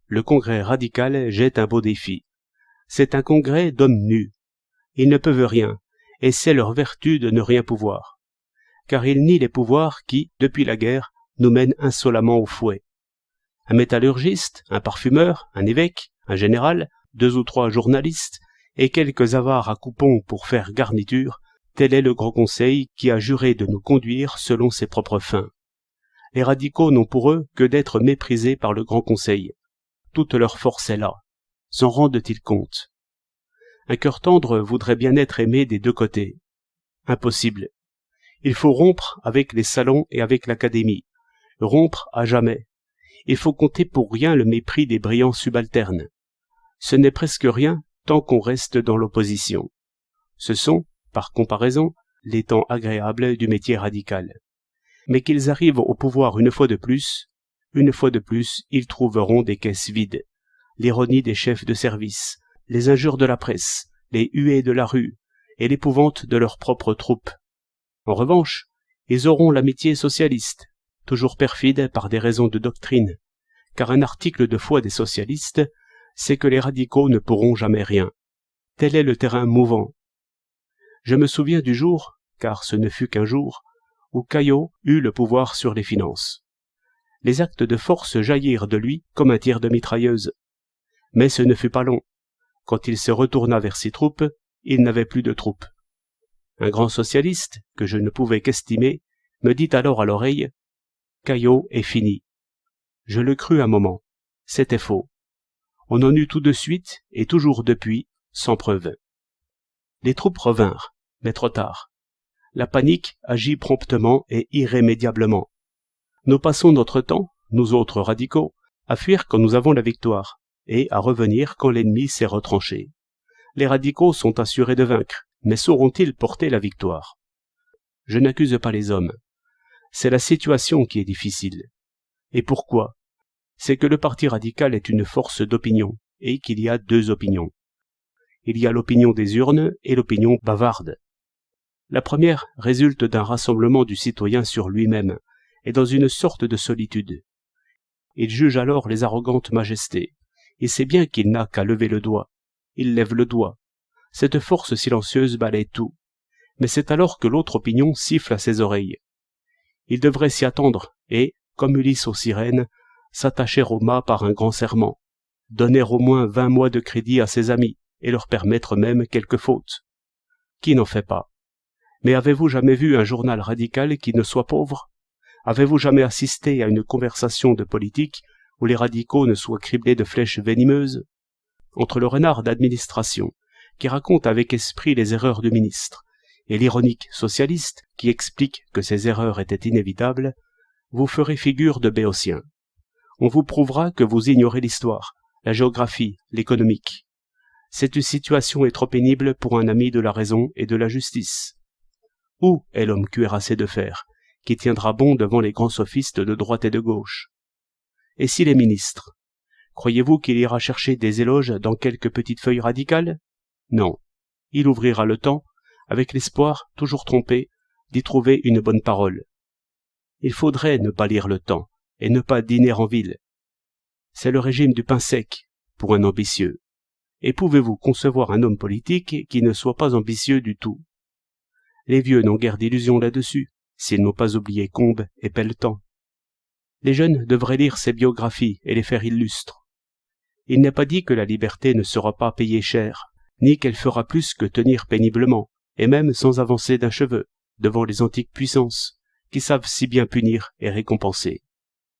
le congrès radical jette un beau défi. C'est un congrès d'hommes nus. Ils ne peuvent rien, et c'est leur vertu de ne rien pouvoir. Car ils nient les pouvoirs qui, depuis la guerre, nous mènent insolemment au fouet. Un métallurgiste, un parfumeur, un évêque, un général, 2 ou 3 journalistes, et quelques avares à coupons pour faire garniture, tel est le Grand Conseil qui a juré de nous conduire selon ses propres fins. Les radicaux n'ont pour eux que d'être méprisés par le Grand Conseil. Toute leur force est là. S'en rendent-ils compte? Un cœur tendre voudrait bien être aimé des 2 côtés. Impossible. Il faut rompre avec les salons et avec l'Académie. Rompre à jamais. Il faut compter pour rien le mépris des brillants subalternes. Ce n'est presque rien tant qu'on reste dans l'opposition. Ce sont, par comparaison, les temps agréables du métier radical. Mais qu'ils arrivent au pouvoir une fois de plus, ils trouveront des caisses vides, l'ironie des chefs de service, les injures de la presse, les huées de la rue, et l'épouvante de leurs propres troupes. En revanche, ils auront l'amitié socialiste, toujours perfide par des raisons de doctrine, car un article de foi des socialistes, c'est que les radicaux ne pourront jamais rien. Tel est le terrain mouvant. Je me souviens du jour, car ce ne fut qu'un jour, où Caillaux eut le pouvoir sur les finances. Les actes de force jaillirent de lui comme un tir de mitrailleuse. Mais ce ne fut pas long. Quand il se retourna vers ses troupes, il n'avait plus de troupes. Un grand socialiste, que je ne pouvais qu'estimer, me dit alors à l'oreille « Caillaux est fini ». Je le crus un moment. C'était faux. On en eut tout de suite, et toujours depuis, sans preuve. Les troupes revinrent, mais trop tard. La panique agit promptement et irrémédiablement. Nous passons notre temps, nous autres radicaux, à fuir quand nous avons la victoire, et à revenir quand l'ennemi s'est retranché. Les radicaux sont assurés de vaincre, mais sauront-ils porter la victoire? Je n'accuse pas les hommes. C'est la situation qui est difficile. Et pourquoi? C'est que le parti radical est une force d'opinion, et qu'il y a 2 opinions. Il y a l'opinion des urnes et l'opinion bavarde. La première résulte d'un rassemblement du citoyen sur lui-même, et dans une sorte de solitude. Il juge alors les arrogantes majestés. Il sait bien qu'il n'a qu'à lever le doigt. Il lève le doigt. Cette force silencieuse balaie tout. Mais c'est alors que l'autre opinion siffle à ses oreilles. Il devrait s'y attendre et, comme Ulysse aux sirènes, s'attacher au mât par un grand serment, donner au moins 20 mois de crédit à ses amis et leur permettre même quelques fautes. Qui n'en fait pas? Mais avez-vous jamais vu un journal radical qui ne soit pauvre? Avez-vous jamais assisté à une conversation de politique où les radicaux ne soient criblés de flèches venimeuses? Entre le renard d'administration, qui raconte avec esprit les erreurs du ministre, et l'ironique socialiste, qui explique que ces erreurs étaient inévitables, vous ferez figure de béotien. On vous prouvera que vous ignorez l'histoire, la géographie, l'économique. Cette situation est trop pénible pour un ami de la raison et de la justice. Où est l'homme cuirassé de fer, qui tiendra bon devant les grands sophistes de droite et de gauche? Et si les ministres? Croyez-vous qu'il ira chercher des éloges dans quelques petites feuilles radicales? Non. Il ouvrira le temps, avec l'espoir, toujours trompé, d'y trouver une bonne parole. Il faudrait ne pas lire le temps, et ne pas dîner en ville. C'est le régime du pain sec, pour un ambitieux. Et pouvez-vous concevoir un homme politique qui ne soit pas ambitieux du tout? Les vieux n'ont guère d'illusions là-dessus, s'ils n'ont pas oublié Combes et Pelletan. Les jeunes devraient lire ces biographies et les faire illustres. Il n'est pas dit que la liberté ne sera pas payée cher, ni qu'elle fera plus que tenir péniblement, et même sans avancer d'un cheveu, devant les antiques puissances, qui savent si bien punir et récompenser.